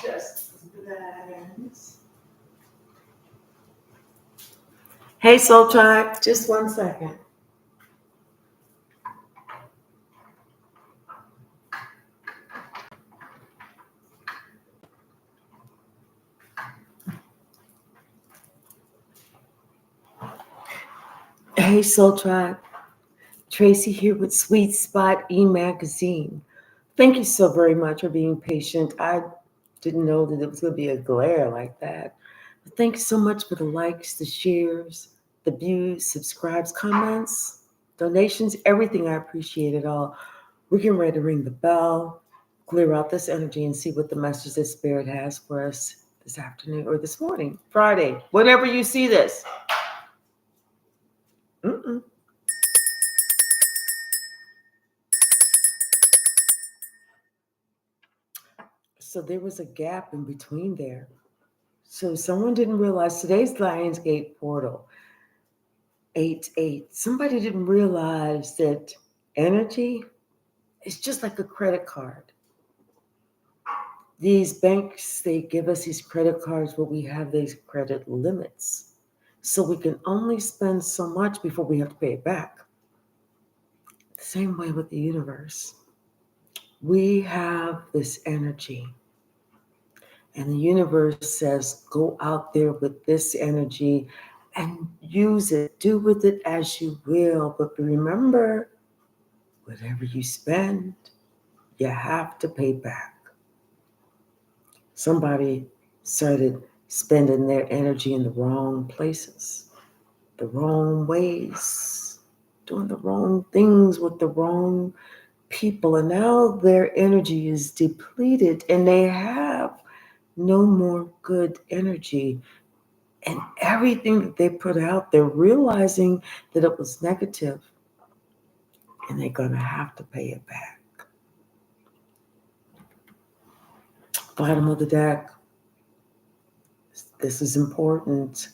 Just glance. Hey, Soul Tribe, just 1 second. Hey, Soul Tribe, Tracy here with Sweet Spot e-magazine. Thank you so very much for being patient. I didn't know that it was going to be a glare like that. But thank you so much for the likes, the shares, the views, subscribes, comments, donations, everything. I appreciate it all. We're getting ready to ring the bell, clear out this energy, and see what the message that Spirit has for us this afternoon or this morning, Friday, whenever you see this. Mm-mm. So there was a gap in between there. So someone didn't realize today's Lionsgate portal, 8-8. Somebody didn't realize that energy is just like a credit card. These banks, they give us these credit cards, but we have these credit limits. So we can only spend so much before we have to pay it back. The same way with the universe. We have this energy. And the universe says, go out there with this energy and use it. Do with it as you will. But remember, whatever you spend, you have to pay back. Somebody started spending their energy in the wrong places, the wrong ways, doing the wrong things with the wrong people. And now their energy is depleted and they have no more good energy. And everything that they put out, they're realizing that it was negative and they're going to have to pay it back. Bottom of the deck. This is important.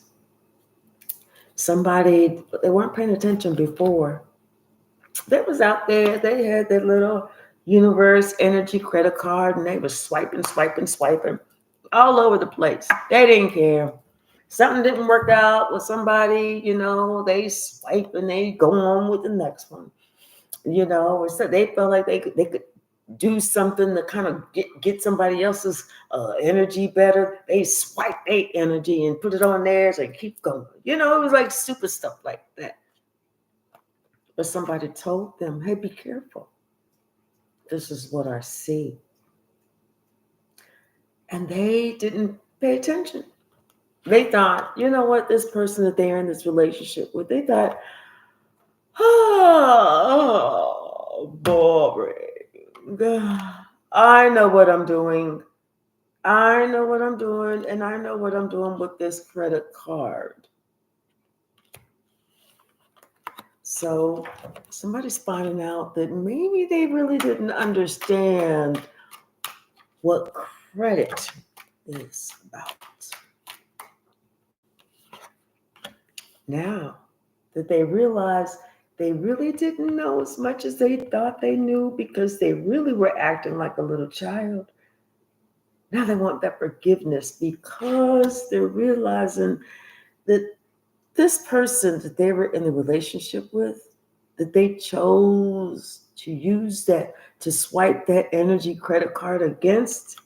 Somebody, they weren't paying attention before. They was out there, they had their little universe energy credit card and they were swiping all over the place. They didn't care. Something didn't work out with somebody, they swipe and they go on with the next one. Or so they felt like they could do something to kind of get somebody else's energy better. They swipe their energy and put it on theirs and keep going. It was like super stuff like that. But somebody told them, hey, be careful. This is what I see. And they didn't pay attention. They thought, you know what, this person that they're in this relationship with, they thought, oh, boring. I know what I'm doing. And I know what I'm doing with this credit card. So somebody's finding out that maybe they really didn't understand what credit is about. Now that they realize they really didn't know as much as they thought they knew because they really were acting like a little child. Now they want that forgiveness because they're realizing that this person that they were in a relationship with, that they chose to use that, to swipe that energy credit card against,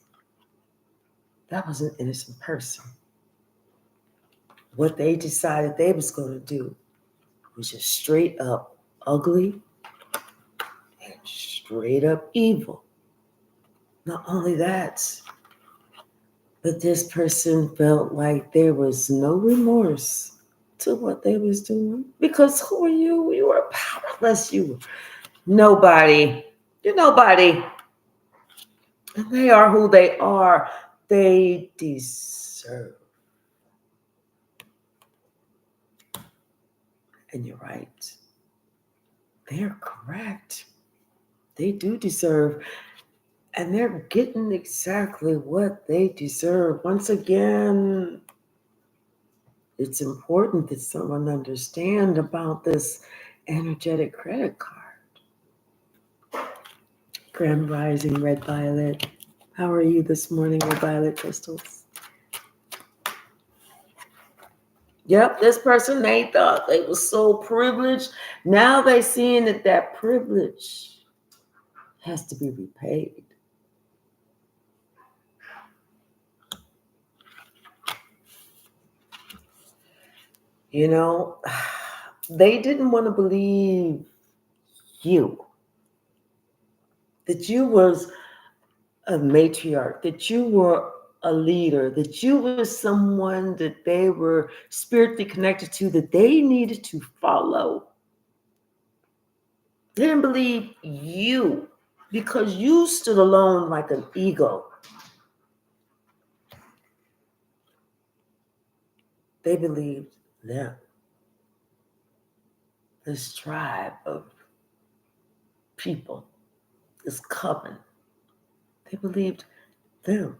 that was an innocent person. What they decided they was going to do was just straight up ugly and straight up evil. Not only that, but this person felt like there was no remorse to what they was doing. Because who are you? You are powerless. You were nobody. You're nobody. And they are who they are. They deserve. And you're right. They're correct. They do deserve. And they're getting exactly what they deserve. Once again, it's important that someone understand about this energetic credit card. Grand Rising, Red Violet. How are you this morning, Red Violet Crystals? Yep, this person, they thought they were so privileged. Now they seeing that that privilege has to be repaid. You know, they didn't want to believe you, that you was a matriarch, that you were a leader, that you were someone that they were spiritually connected to, that they needed to follow. They didn't believe you because you stood alone like an eagle. They believed them, this tribe of people, this coven. They believed them.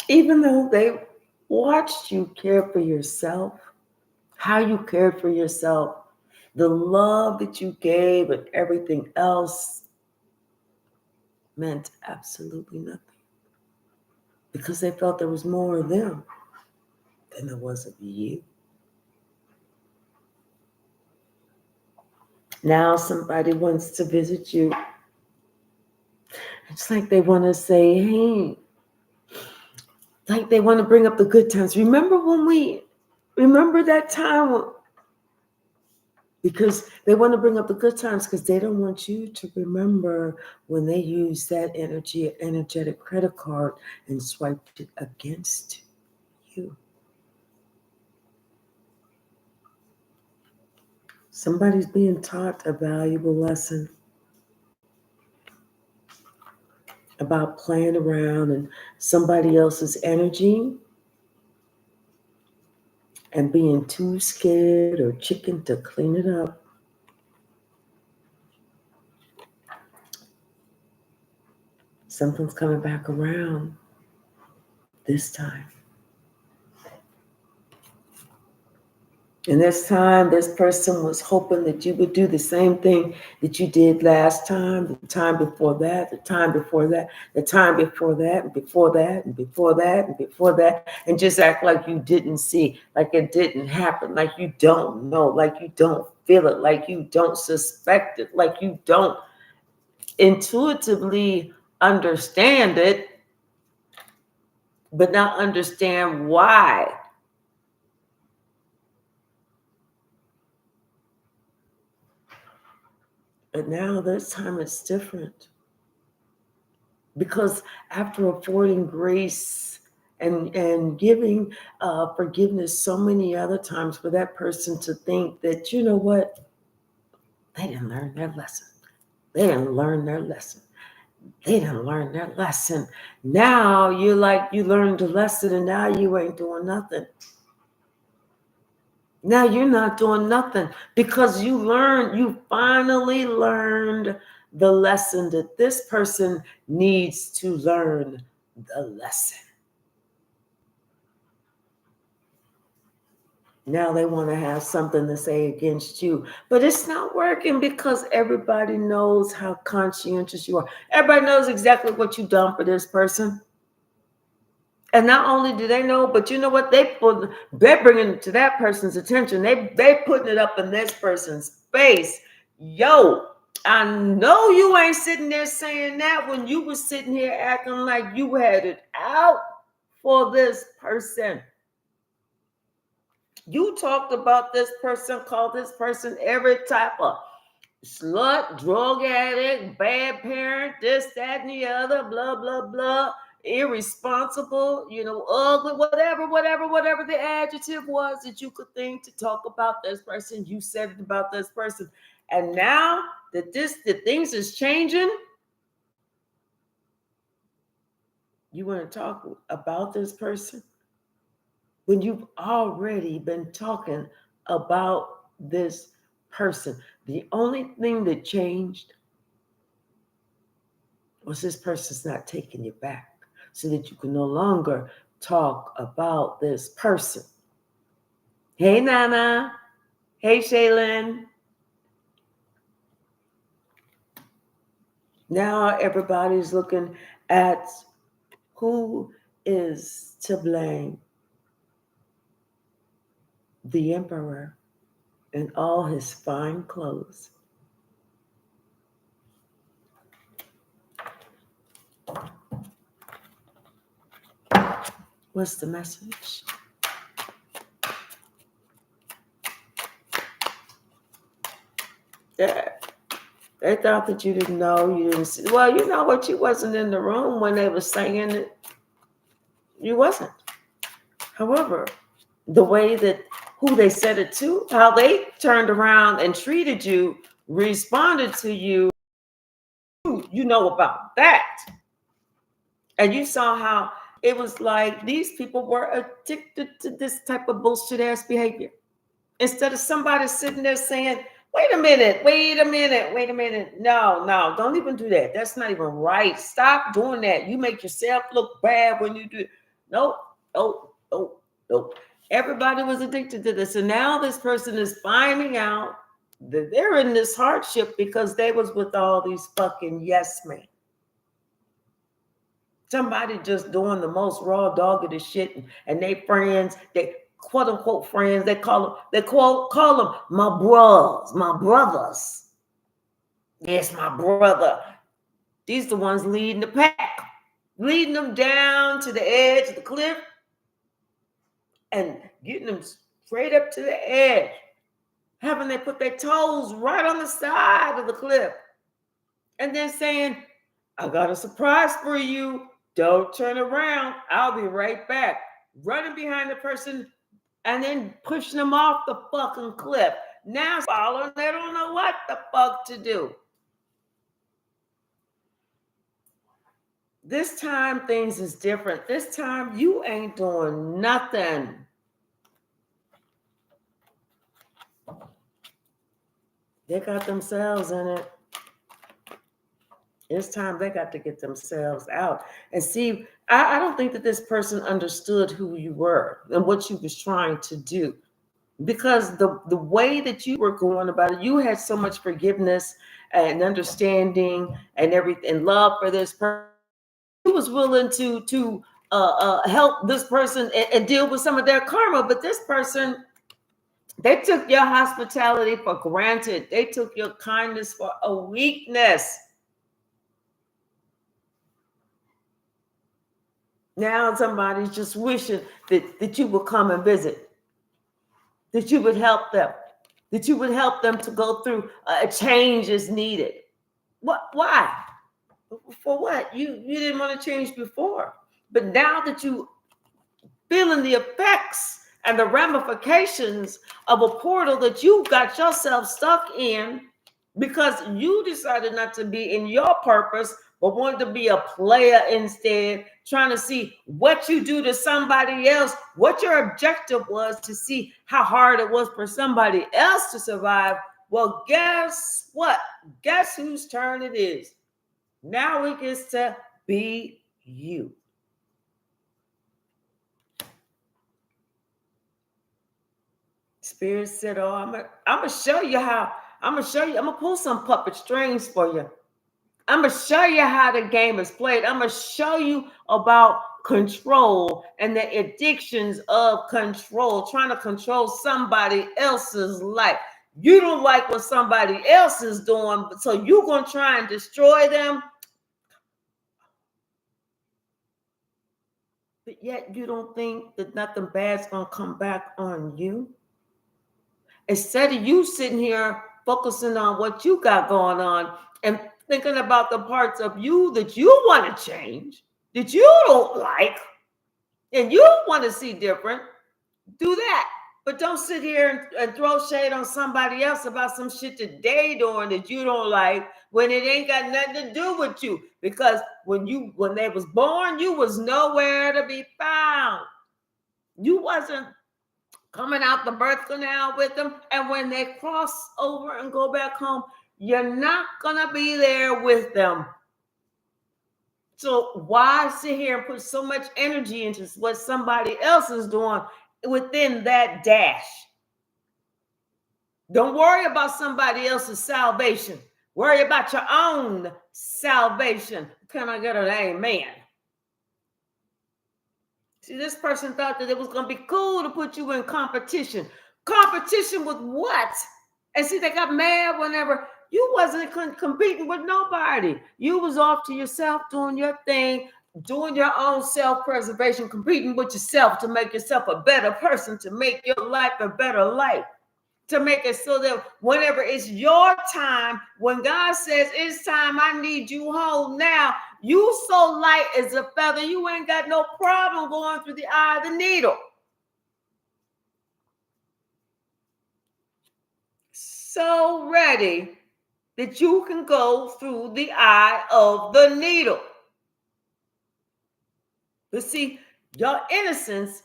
Even though they watched you care for yourself, how you cared for yourself, the love that you gave and everything else meant absolutely nothing. Because they felt there was more of them than there was of you. Now somebody wants to visit you. It's like they want to say, hey, like they want to bring up the good times. Remember that time? Because they want to bring up the good times because they don't want you to remember when they used that energetic credit card and swiped it against you. Somebody's being taught a valuable lesson about playing around in somebody else's energy and being too scared or chicken to clean it up. Something's coming back around this time. And this time, this person was hoping that you would do the same thing that you did last time, the time before that, the time before that, the time before that, and before that, and before that, and before that, and just act like you didn't see, like it didn't happen, like you don't know, like you don't feel it, like you don't suspect it, like you don't intuitively understand it, but not understand why. And now this time it's different. Because after affording grace and giving forgiveness so many other times for that person to think that, you know what, they didn't learn their lesson. They didn't learn their lesson. They didn't learn their lesson. Now you're like, you learned a lesson and now you ain't doing nothing. Now you're not doing nothing because you finally learned the lesson that this person needs to learn the lesson. Now they want to have something to say against you, but it's not working because everybody knows how conscientious you are. Everybody knows exactly what you've done for this person. And not only do they know, but you know what? They're bringing it to that person's attention. They putting it up in this person's face. Yo, I know you ain't sitting there saying that when you were sitting here acting like you had it out for this person. You talked about this person, called this person every type of slut, drug addict, bad parent, this, that, and the other, blah, blah, blah, irresponsible, ugly, whatever the adjective was that you could think to talk about this person, you said it about this person. And now that the things is changing, you want to talk about this person when you've already been talking about this person. The only thing that changed was this person's not taking you back so that you can no longer talk about this person. Hey, Nana. Hey, Shaylin. Now everybody's looking at who is to blame. The emperor in all his fine clothes. What's the message? Yeah. They thought that you didn't know, you didn't see. Well, you know what? You wasn't in the room when they were saying it. You wasn't. However, the way that who they said it to, how they turned around and treated you, responded to you, you know about that. And you saw how it was like these people were addicted to this type of bullshit ass behavior. Instead of somebody sitting there saying, wait a minute, wait a minute, wait a minute. No, no, don't even do that. That's not even right. Stop doing that. You make yourself look bad when you do it. Nope, nope, nope, nope. Everybody was addicted to this. And now this person is finding out that they're in this hardship because they was with all these fucking yes men. Somebody just doing the most raw dogged shit, and they friends, they quote unquote friends, they call them my bros, my brothers. Yes, my brother. These the ones leading the pack, leading them down to the edge of the cliff and getting them straight up to the edge, having they put their toes right on the side of the cliff, and then saying, I got a surprise for you. Don't turn around. I'll be right back. Running behind the person and then pushing them off the fucking cliff. Now following, they don't know what the fuck to do. This time things is different. This time you ain't doing nothing. They got themselves in it. It's time they got to get themselves out. And see, I don't think that this person understood who you were and what you was trying to do. Because the way that you were going about it, you had so much forgiveness and understanding and everything, and love for this person. You was willing to help this person and deal with some of their karma. But this person, they took your hospitality for granted. They took your kindness for a weakness. Now somebody's just wishing that you would come and visit, that you would help them, that you would help them to go through a change is needed. What? Why? For what? You didn't want to change before, but now that you feeling the effects and the ramifications of a portal that you got yourself stuck in because you decided not to be in your purpose, but wanted to be a player instead, trying to see what you do to somebody else, what your objective was to see how hard it was for somebody else to survive. Well, guess what? Guess whose turn it is? Now it gets to be you. Spirit said, oh, I'm gonna show you how. I'm gonna pull some puppet strings for you. I'm gonna show you how the game is played. I'm gonna show you about control and the addictions of control, trying to control somebody else's life. You don't like what somebody else is doing, so you're gonna try and destroy them. But yet you don't think that nothing bad's gonna come back on you. Instead of you sitting here focusing on what you got going on and thinking about the parts of you that you want to change, that you don't like, and you want to see different, do that. But don't sit here and throw shade on somebody else about some shit that they doing that you don't like when it ain't got nothing to do with you. Because when they was born, you was nowhere to be found. You wasn't coming out the birth canal with them. And when they cross over and go back home, you're not going to be there with them. So why sit here and put so much energy into what somebody else is doing within that dash? Don't worry about somebody else's salvation. Worry about your own salvation. Can I get an amen? See, this person thought that it was going to be cool to put you in competition. Competition with what? And see, they got mad whenever you wasn't competing with nobody. You was off to yourself doing your thing, doing your own self-preservation, competing with yourself to make yourself a better person, to make your life a better life, to make it so that whenever it's your time, when God says it's time, I need you home now, you so light as a feather, you ain't got no problem going through the eye of the needle. So ready that you can go through the eye of the needle. But see, your innocence,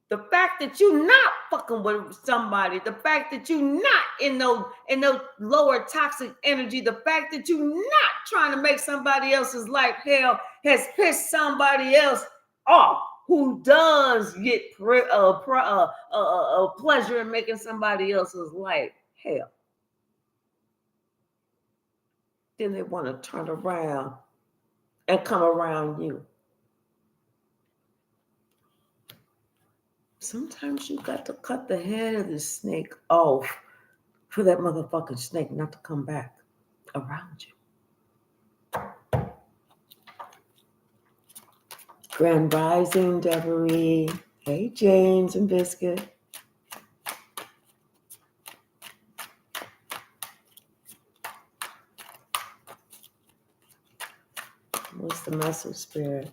the fact that you're not fucking with somebody, the fact that you're not in no lower toxic energy, the fact that you're not trying to make somebody else's life hell has pissed somebody else off who does get pleasure in making somebody else's life hell. Then they want to turn around and come around you. Sometimes you got to cut the head of the snake off for that motherfucking snake not to come back around you. Grand Rising, Deborah. Hey, James and Biscuit. What's the message, Spirit?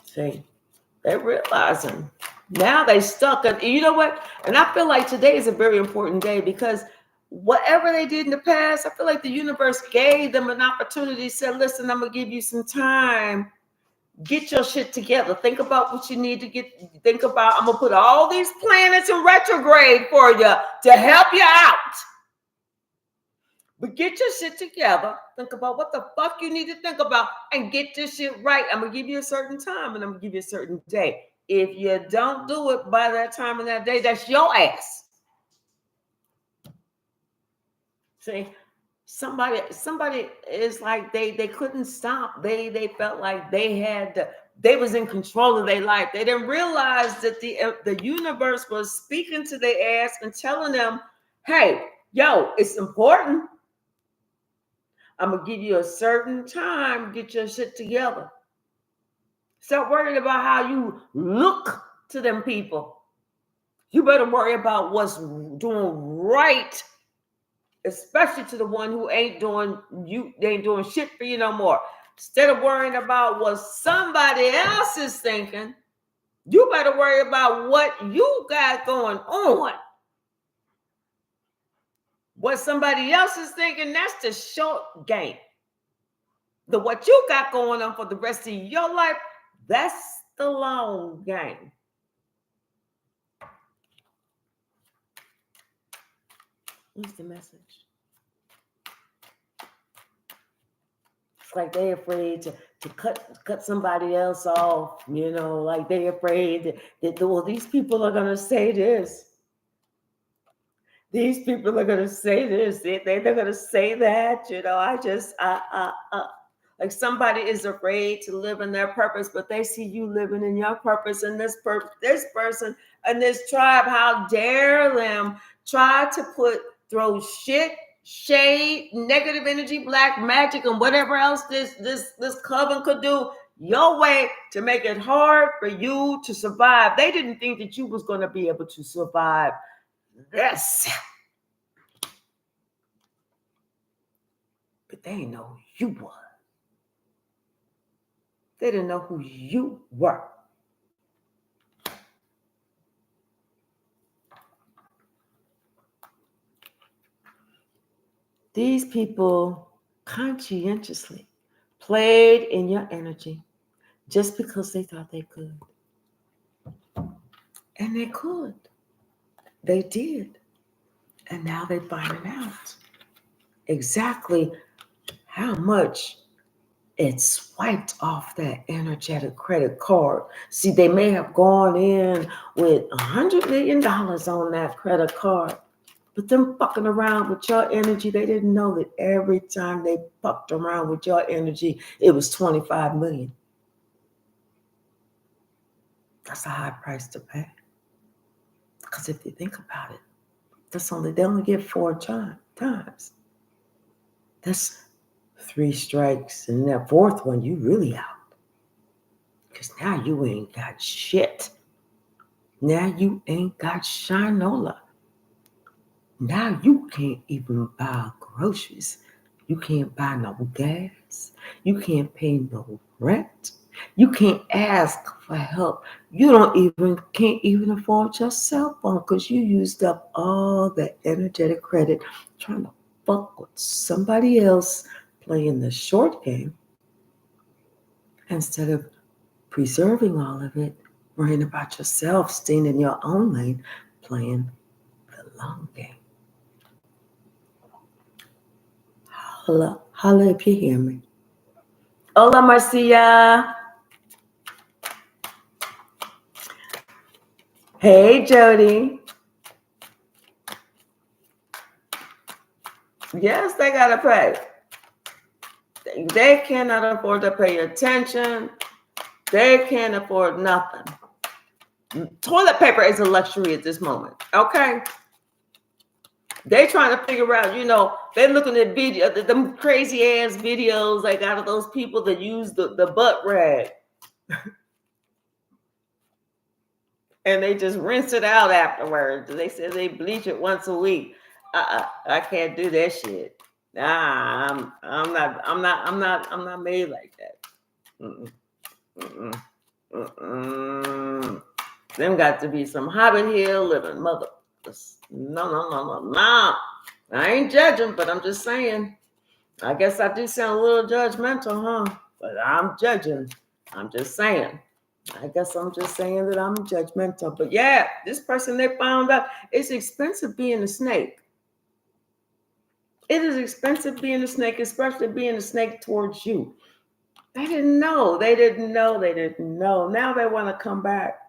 See, they're realizing. Now they stuck. You know what? And I feel like today is a very important day because whatever they did in the past, I feel like the universe gave them an opportunity, said, listen, I'm going to give you some time. Get your shit together. Think about what you need to think about. I'm going to put all these planets in retrograde for you to help you out. But get your shit together. Think about what the fuck you need to think about and get this shit right. I'm going to give you a certain time and I'm going to give you a certain day. If you don't do it by that time and that day, that's your ass. See, somebody is like they couldn't stop. They felt like they was in control of their life. They didn't realize that the universe was speaking to their ass and telling them, hey, yo, it's important. I'm going to give you a certain time. Get your shit together. Stop worrying about how you look to them people. You better worry about what's doing right, especially to the one who ain't doing shit for you no more. Instead of worrying about what somebody else is thinking, you better worry about what you got going on. What somebody else is thinking, that's the short game. What you got going on for the rest of your life, that's the long game. What's the message? It's like they're afraid to cut somebody else off, like they're afraid that well, these people are going to say this. These people are going to say this. They're going to say that, like somebody is afraid to live in their purpose, but they see you living in your purpose, and this person and this tribe, how dare them try to throw shit, shade, negative energy, black magic, and whatever else this coven could do your way to make it hard for you to survive. They didn't think that you was going to be able to survive this. But they didn't know who you were. They didn't know who you were. These people conscientiously played in your energy just because they thought they could. And they could. They did. And now they're finding out exactly how much it swiped off that energetic credit card. See, they may have gone in with $100 million on that credit card. But them fucking around with your energy, they didn't know that every time they fucked around with your energy, it was 25 million. That's a high price to pay. Because if you think about it, they only get 4 times. That's 3 strikes, and that 4th one, you really out. Because now you ain't got shit. Now you ain't got shinola. Now you can't even buy groceries. You can't buy no gas. You can't pay no rent. You can't ask for help. You can't even afford your cell phone because you used up all the energetic credit trying to fuck with somebody else playing the short game instead of preserving all of it, worrying about yourself, staying in your own lane, playing the long game. Holla if you hear me. Hola, Marcia. Hey, Jody. Yes, they gotta pay. They cannot afford to pay attention. They can't afford nothing. Toilet paper is a luxury at this moment. Okay. They trying to figure out, they're looking at them crazy ass videos like out of those people that use the butt rag. And they just rinse it out afterwards. They say they bleach it once a week. I can't do that shit. Nah, I'm not made like that. Them got to be some Hobbit Hill living motherfuckers. No. I ain't judging, but I'm just saying. I guess I do sound a little judgmental, huh? But I'm judging. I'm just saying. I guess I'm just saying that I'm judgmental. But yeah, this person, they found out it's expensive being a snake. It is expensive being a snake, especially being a snake towards you. They didn't know. Now they want to come back.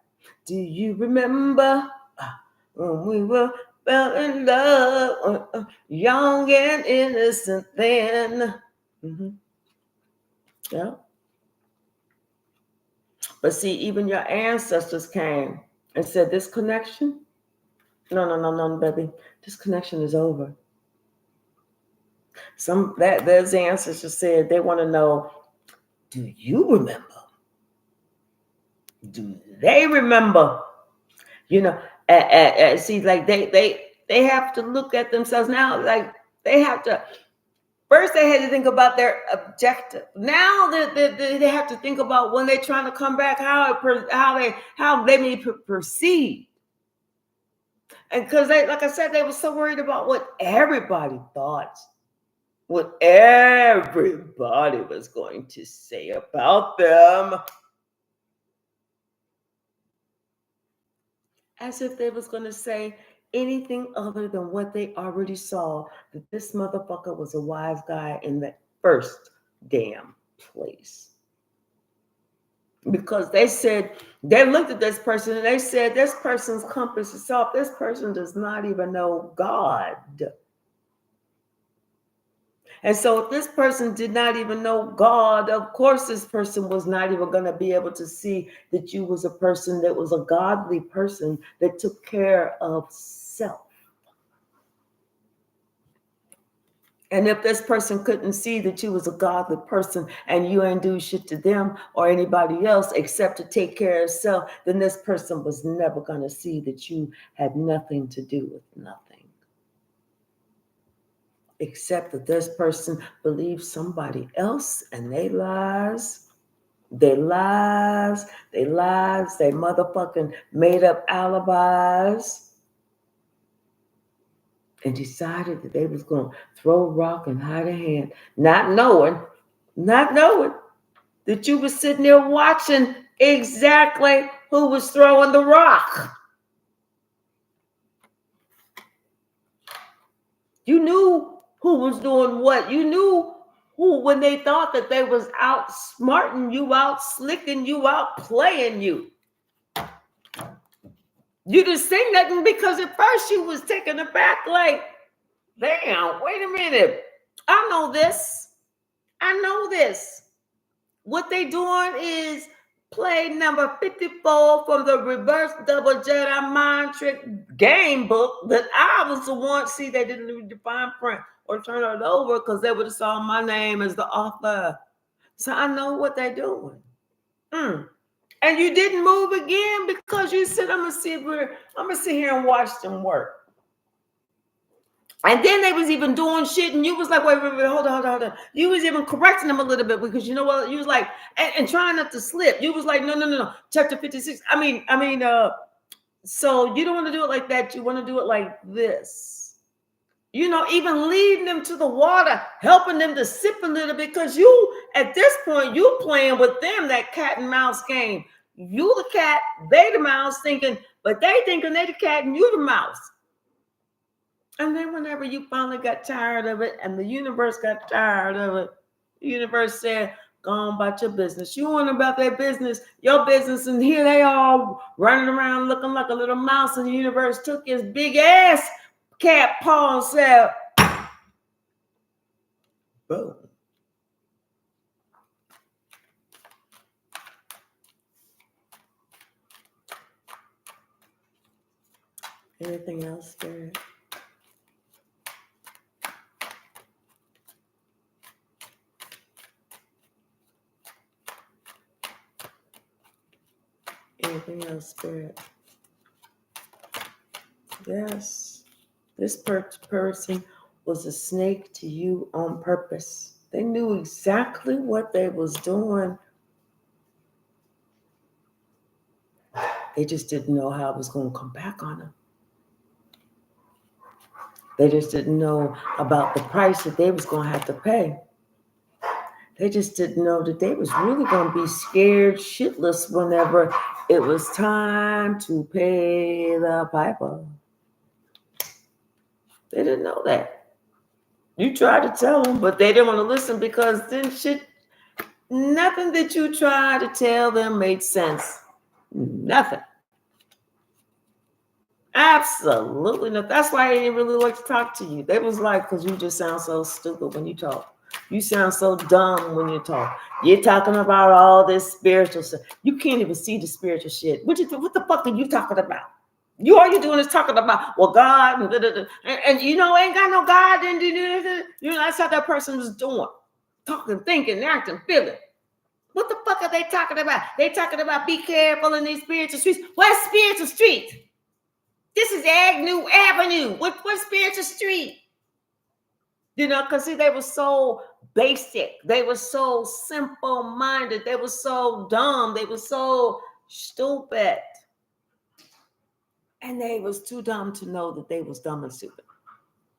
Do you remember when we fell in love, young and innocent then? Mm-hmm. Yeah. But see, even your ancestors came and said, this connection? No, baby. This connection is over. Those ancestors said they want to know, do you remember? Do they remember? See, like they have to look at themselves now. Like they have to. First, they had to think about their objective. Now they have to think about when they're trying to come back, how they may perceive. And because like I said, they were so worried about what everybody thought, what everybody was going to say about them. As if they was going to say anything other than what they already saw, that this motherfucker was a wise guy in the first damn place. Because they looked at this person and they said, this person's compass is off. This person does not even know God. And so if this person did not even know God, of course this person was not even going to be able to see that you was a person that was a godly person that took care of self. And if this person couldn't see that you was a godly person and you ain't do shit to them or anybody else except to take care of self, then this person was never going to see that you had nothing to do with nothing. Except that this person believes somebody else and they motherfucking made up alibis and decided that they was going to throw a rock and hide a hand, not knowing that you was sitting there watching exactly who was throwing the rock. You knew who was doing what. You knew who, when they thought that they was outsmarting you, out slicking you, out playing you. You didn't say nothing because at first you was taken aback, like, damn, wait a minute. I know this. I know this. What they doing is play number 54 from the Reverse Double Jedi Mind Trick game book that I was the one. See, they didn't read the fine print or turn it over because they would have saw my name as the author. So I know what they're doing. And you didn't move again because you said, I'm gonna sit here and watch them work. And then they was even doing shit, and you was like, wait, hold on. You was even correcting them a little bit because you know what? You was like, and trying not to slip. You was like, no. Chapter 56. So you don't want to do it like that. You want to do it like this. You know, even leading them to the water, helping them to sip a little bit, because you, at this point, you playing with them, that cat and mouse game. You the cat, they the mouse, but they thinking they the cat and you the mouse. And then whenever you finally got tired of it and the universe got tired of it, the universe said, go on about your business. You want about their business, your business, and here they all running around looking like a little mouse, and the universe took his big ass cat paw and said, boom. Anything else, Spirit? Anything else, Spirit? Yes. This person was a snake to you on purpose. They knew exactly what they was doing. They just didn't know how it was going to come back on them. They just didn't know about the price that they was going to have to pay. They just didn't know that they was really going to be scared shitless whenever it was time to pay the piper. They didn't know that. You tried to tell them, but they didn't want to listen because then nothing that you tried to tell them made sense. Nothing. Absolutely nothing. That's why they didn't really like to talk to you. They was like, because you just sound so stupid when you talk. You sound so dumb when you talk. You're talking about all this spiritual stuff. You can't even see the spiritual shit. What the fuck are you talking about? All you doing is talking about, well, God, and you know, ain't got no God. And you know, that's how that person was doing. Talking, thinking, acting, feeling. What the fuck are they talking about? They talking about be careful in these spiritual streets. What spiritual streets? This is Agnew Avenue. What spiritual street? You know, because see, they were so basic. They were so simple-minded. They were so dumb. They were so stupid. And they was too dumb to know that they was dumb and stupid.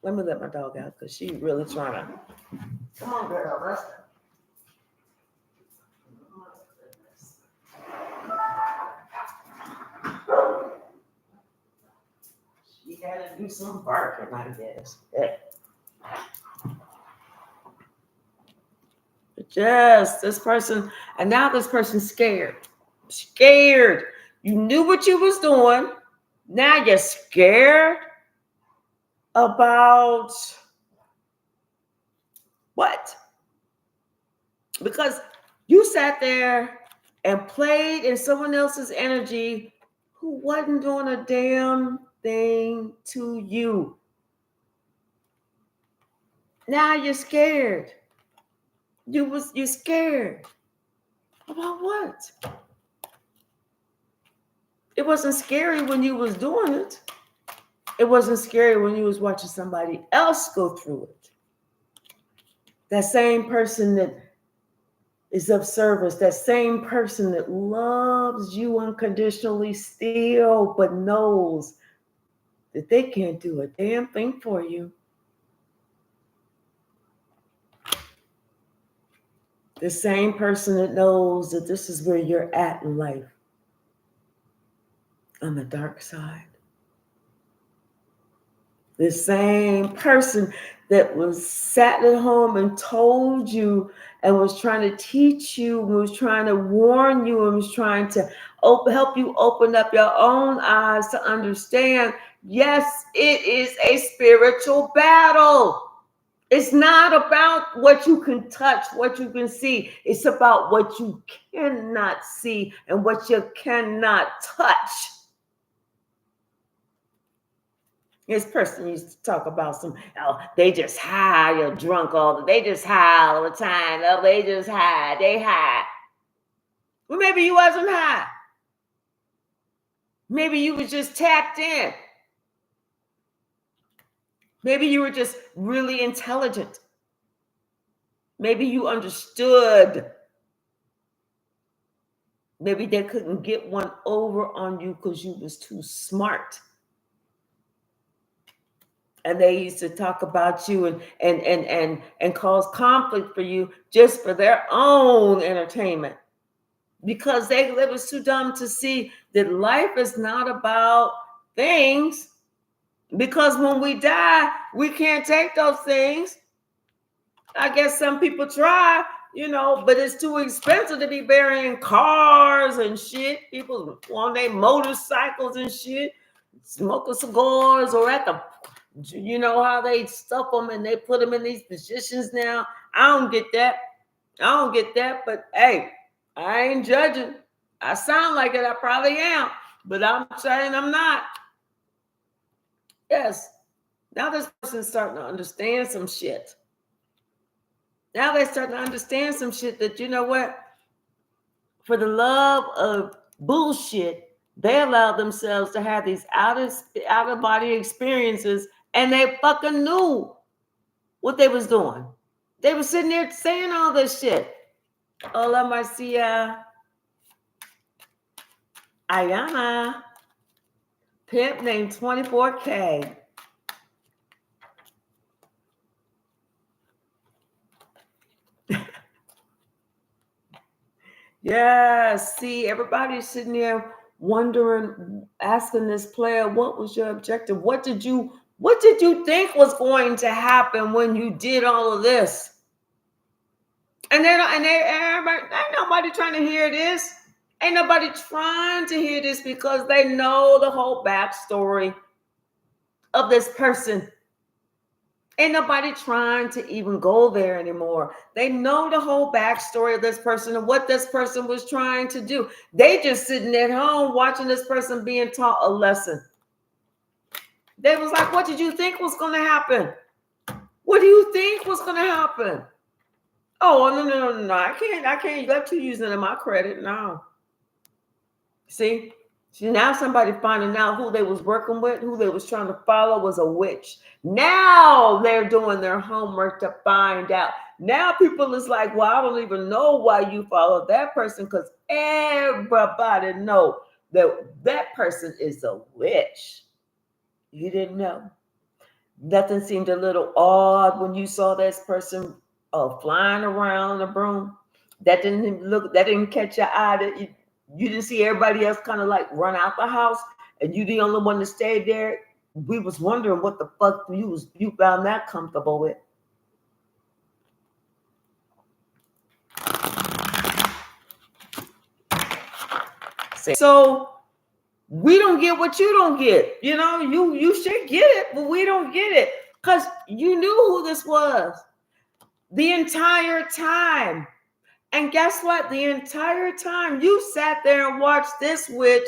Let me let my dog out because she really trying to. Come on, girl. Let's go. She got to do some barking, I guess. Yeah. Yes, this person, and now this person's scared. Scared. You knew what you was doing. Now you're scared about what? Because you sat there and played in someone else's energy who wasn't doing a damn thing to you. Now you're scared. You're scared. About what? It wasn't scary when you was doing it. It wasn't scary when you was watching somebody else go through it. That same person that is of service, that same person that loves you unconditionally still, but knows that they can't do a damn thing for you. The same person that knows that this is where you're at in life, on the dark side. The same person that was sat at home and told you and was trying to teach you, was trying to warn you, and was trying to help you open up your own eyes to understand, yes, it is a spiritual battle. It's not about what you can touch, what you can see. It's about what you cannot see and what you cannot touch. This person used to talk about they just high or drunk they just high all the time. Oh, they just high, they high. Well, maybe you wasn't high. Maybe you was just tapped in. Maybe you were just really intelligent. Maybe you understood. Maybe they couldn't get one over on you because you was too smart. And they used to talk about you and cause conflict for you just for their own entertainment. Because they was too dumb to see that life is not about things. Because when we die, we can't take those things. I guess some people try, but it's too expensive to be burying cars and shit. People on their motorcycles and shit, smoking cigars, or at the, how they stuff them and they put them in these positions now. I don't get that. But hey, I ain't judging. I sound like it. I probably am, but I'm saying I'm not. Yes. Now this person's starting to understand some shit. Now they're starting to understand some shit that, you know what? For the love of bullshit, they allow themselves to have these out of body experiences, and they fucking knew what they was doing. They were sitting there saying all this shit. Hola, Marcia. Ayana. Pimp named 24K. Yeah, see, everybody's sitting there wondering, asking this player, what was your objective? What did you think was going to happen when you did all of this? And everybody, ain't nobody trying to hear this. Ain't nobody trying to hear this because they know the whole backstory of this person. Ain't nobody trying to even go there anymore. They know the whole backstory of this person and what this person was trying to do. They just sitting at home watching this person being taught a lesson. They was like, what did you think was going to happen? What do you think was going to happen? Oh, no. I can't. You got to use it in my credit. No. See, now somebody finding out who they was working with, who they was trying to follow was a witch. Now they're doing their homework to find out. Now people is like, well, I don't even know why you followed that person, because everybody know that person is a witch. You didn't know. Nothing seemed a little odd when you saw this person flying around in a broom. That didn't catch your eye. You didn't see everybody else kind of like run out the house, and you the only one that stayed there. We was wondering what the fuck you found that comfortable with. So we don't get what you don't get. You should get it, but we don't get it because you knew who this was the entire time. And guess what? The entire time you sat there and watched this witch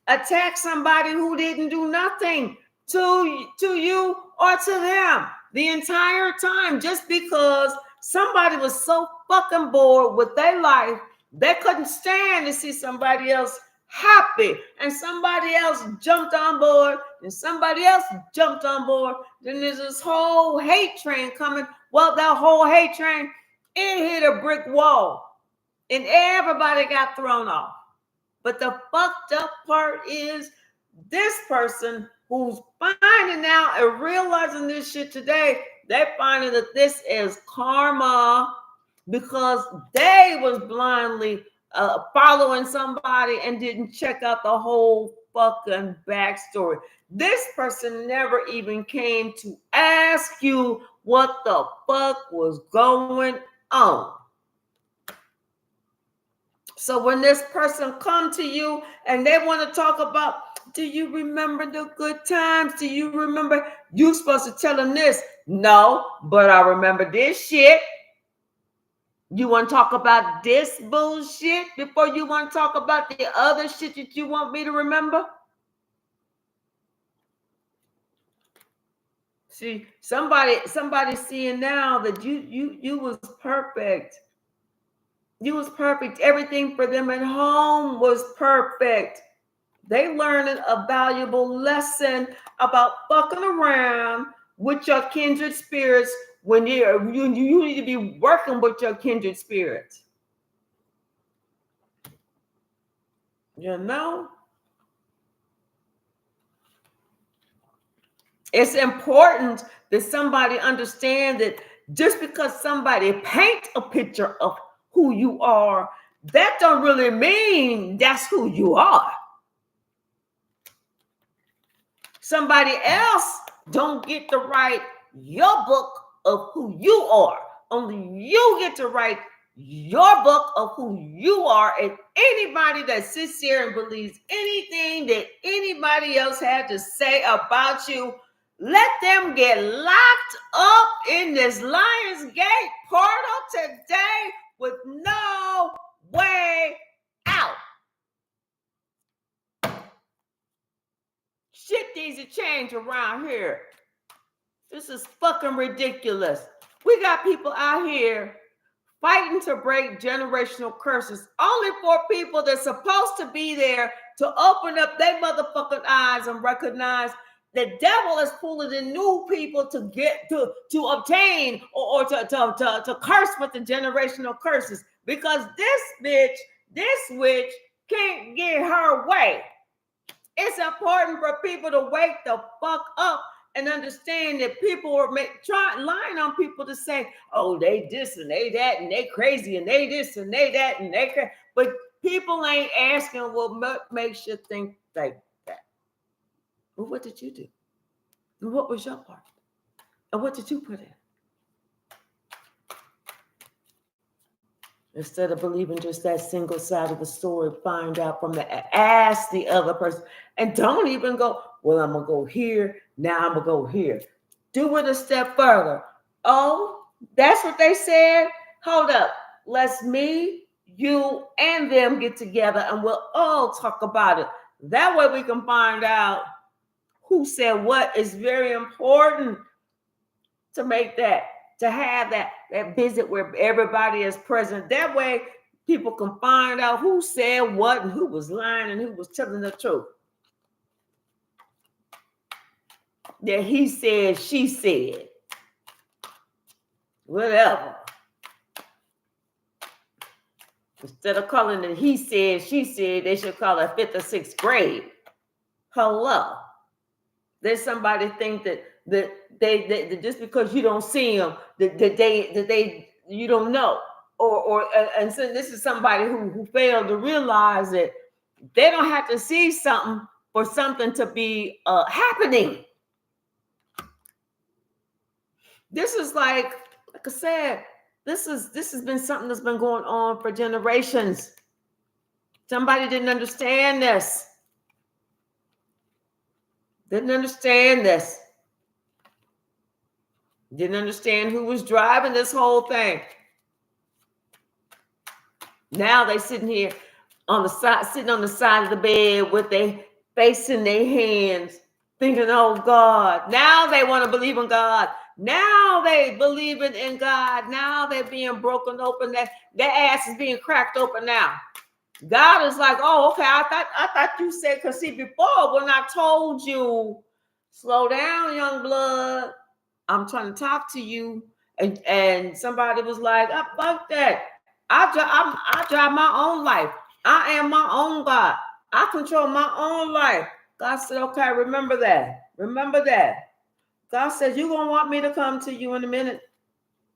attack somebody who didn't do nothing to you or to them. The entire time, just because somebody was so fucking bored with their life, they couldn't stand to see somebody else happy, and somebody else jumped on board, and somebody else jumped on board. Then there's this whole hate train coming. Well, that whole hate train, it hit a brick wall. And everybody got thrown off. But the fucked up part is this person who's finding out and realizing this shit today, they're finding that this is karma because they was blindly following somebody and didn't check out the whole fucking backstory. This person never even came to ask you what the fuck was going on. So when this person come to you and they want to talk about, do you remember the good times? Do you remember? You supposed to tell them this. No, but I remember this shit. You want to talk about this bullshit before you want to talk about the other shit that you want me to remember? See, somebody seeing now that you was perfect. You was perfect. Everything for them at home was perfect. They learning a valuable lesson about fucking around with your kindred spirits when you need to be working with your kindred spirits. You know? It's important that somebody understand that just because somebody paint a picture of who you are, that don't really mean that's who you are. Somebody else don't get to write your book of who you are. Only you get to write your book of who you are. And anybody that sits here and believes anything that anybody else had to say about you, let them get locked up in this Lions Gate portal today with no way out. Shit needs to change around here. This is fucking ridiculous. We got people out here fighting to break generational curses only for people that's supposed to be there to open up their motherfucking eyes and recognize the devil is pulling in new people to get to obtain or to curse with the generational curses, because this witch can't get her way. It's important for people to wake the fuck up and understand that people are lying on people to say, oh, they this and they that and they crazy and they this and they that and they crazy. But people ain't asking what makes you think like that. Well, what did you do? And what was your part? And what did you put in? Instead of believing just that single side of the story, find out from ask the other person. And don't even go, well, I'm going to go here. Now I'm going to go here. Do it a step further. Oh, that's what they said? Hold up. Let's me, you, and them get together and we'll all talk about it. That way we can find out who said what. Is very important to make that. To have that visit where everybody is present. That way, people can find out who said what and who was lying and who was telling the truth. That he said, she said. Whatever. Instead of calling it he said, she said, they should call it 5th or 6th grade. Hello. There's somebody think that they just because you don't see them that they you don't know, or and so this is somebody who failed to realize that they don't have to see something for something to be happening. This is like I said, this has been something that's been going on for generations. Somebody didn't understand this. Didn't understand this. Didn't understand who was driving this whole thing. Now they sitting here on the side of the bed with their face in their hands, thinking, oh God. Now they want to believe in God. Now they believe in God. Now they're being broken open. Their ass is being cracked open now. God is like, oh, okay. I thought you said, because see, before when I told you, slow down, young blood. I'm trying to talk to you. And somebody was like, oh, fuck that. I drive my own life. I am my own God. I control my own life. God said, okay, remember that. Remember that. God said, you're going to want me to come to you in a minute.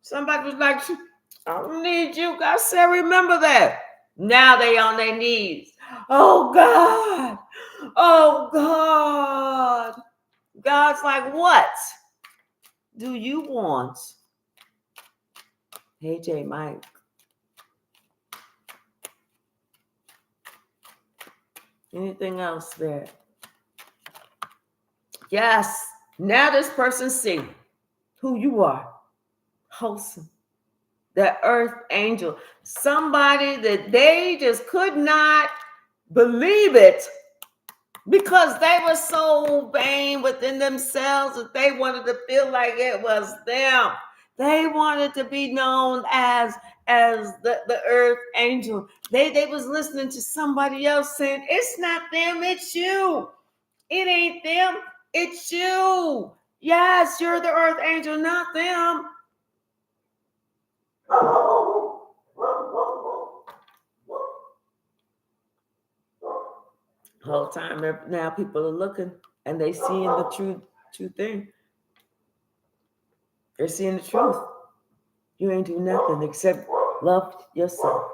Somebody was like, I don't need you. God said, remember that. Now they on their knees. Oh, God. Oh, God. God's like, what? do you want? Hey, J. Mike. Anything else there? Yes. Now this person see who you are. Wholesome. That earth angel. Somebody that they just could not believe it because they were so vain within themselves that they wanted to feel like it was them. They wanted to be known as the earth angel. They was listening to somebody else saying, it's not them, it's you. It ain't them, it's you. Yes, you're the earth angel, not them. Whole time now people are looking and they seeing the true thing. They're seeing the truth. You ain't do nothing except love yourself.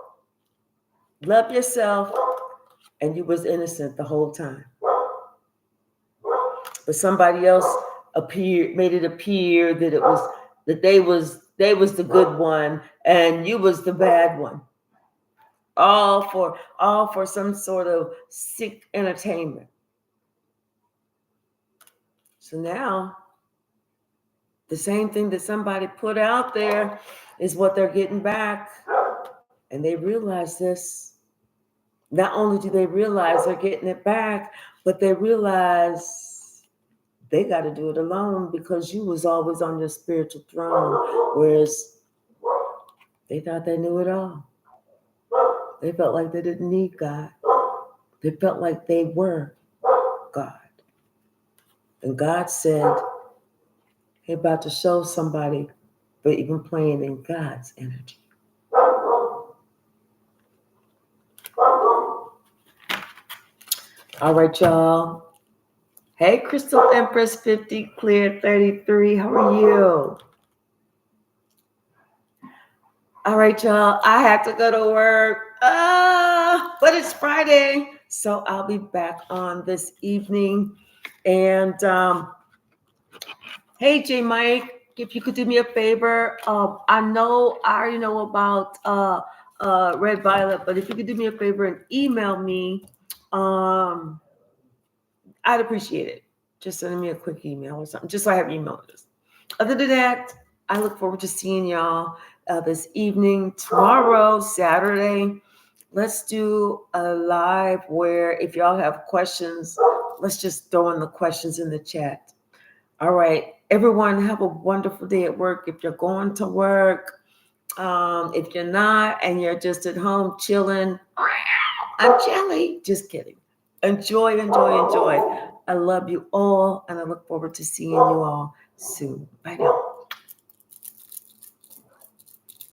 Love yourself, and you was innocent the whole time. But somebody else made it appear that they was the good one and you was the bad one. All for some sort of sick entertainment. So now the same thing that somebody put out there is what they're getting back. And they realize this. Not only do they realize they're getting it back, but they realize they got to do it alone because you was always on your spiritual throne, whereas they thought they knew it all. They felt like they didn't need God. They felt like they were God. And God said, He about to show somebody, but even playing in God's energy. All right, y'all. Hey, Crystal Empress 50, Clear 33. How are you? All right, y'all. I have to go to work. But it's Friday. So I'll be back on this evening. And hey, J. Mike, if you could do me a favor. I already know about Red Violet, but if you could do me a favor and email me, I'd appreciate it. Just sending me a quick email or something, just so I have email address. Other than that, I look forward to seeing y'all this evening. Tomorrow, Saturday, let's do a live where if y'all have questions, let's just throw in the questions in the chat. All right, everyone, have a wonderful day at work. If you're going to work, if you're not and you're just at home chilling, I'm jelly. Just kidding. Enjoy. I love you all, and I look forward to seeing you all soon. Bye now.